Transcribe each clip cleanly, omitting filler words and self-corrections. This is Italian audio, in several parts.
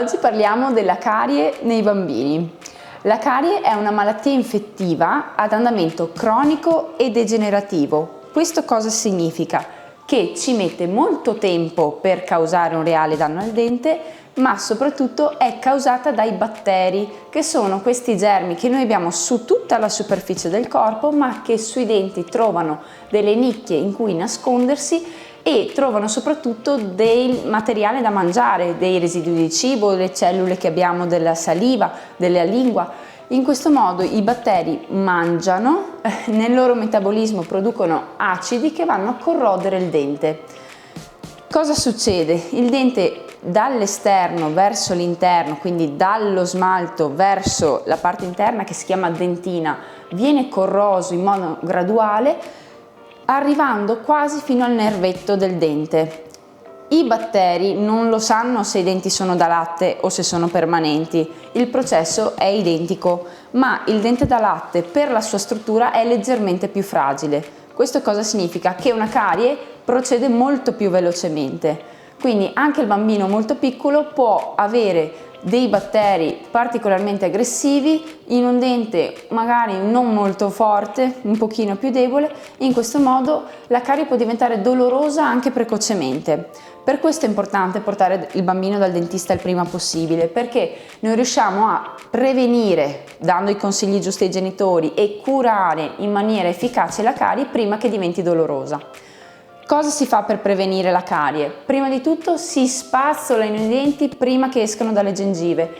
Oggi parliamo della carie nei bambini. La carie è una malattia infettiva ad andamento cronico e degenerativo. Questo cosa significa? Che ci mette molto tempo per causare un reale danno al dente, ma soprattutto è causata dai batteri, che sono questi germi che noi abbiamo su tutta la superficie del corpo, ma che sui denti trovano delle nicchie in cui nascondersi e trovano soprattutto del materiale da mangiare, dei residui di cibo, le cellule che abbiamo della saliva, della lingua. In questo modo i batteri mangiano, nel loro metabolismo producono acidi che vanno a corrodere il dente. Cosa succede? Il dente dall'esterno verso l'interno, quindi dallo smalto verso la parte interna che si chiama dentina, viene corroso in modo graduale, arrivando quasi fino al nervetto del dente. I batteri non lo sanno se i denti sono da latte o se sono permanenti, il processo è identico, ma il dente da latte per la sua struttura è leggermente più fragile. Questo cosa significa? Che una carie procede molto più velocemente, quindi anche il bambino molto piccolo può avere dei batteri particolarmente aggressivi in un dente magari non molto forte, un pochino più debole. In questo modo la carie può diventare dolorosa anche precocemente. Per questo è importante portare il bambino dal dentista il prima possibile, perché noi riusciamo a prevenire dando i consigli giusti ai genitori e curare in maniera efficace la carie prima che diventi dolorosa. Cosa si fa per prevenire la carie? Prima di tutto si spazzolano i denti prima che escano dalle gengive,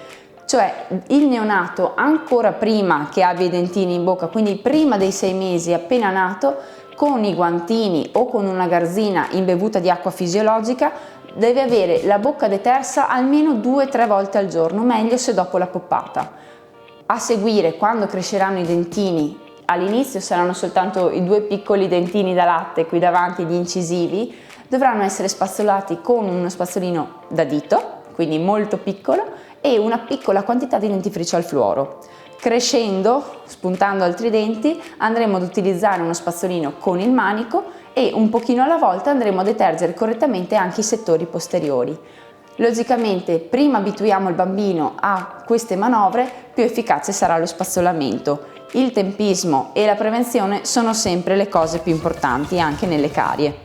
cioè il neonato ancora prima che abbia i dentini in bocca, quindi prima dei 6 mesi appena nato, con i guantini o con una garzina imbevuta di acqua fisiologica, deve avere la bocca detersa almeno 2-3 volte al giorno, meglio se dopo la poppata. A seguire, quando cresceranno i dentini, all'inizio saranno soltanto i 2 piccoli dentini da latte qui davanti, gli incisivi, dovranno essere spazzolati con uno spazzolino da dito, quindi molto piccolo, e una piccola quantità di dentifricio al fluoro. Crescendo, spuntando altri denti, andremo ad utilizzare uno spazzolino con il manico e un pochino alla volta andremo a detergere correttamente anche i settori posteriori. Logicamente, prima abituiamo il bambino a queste manovre, più efficace sarà lo spazzolamento. Il tempismo e la prevenzione sono sempre le cose più importanti anche nelle carie.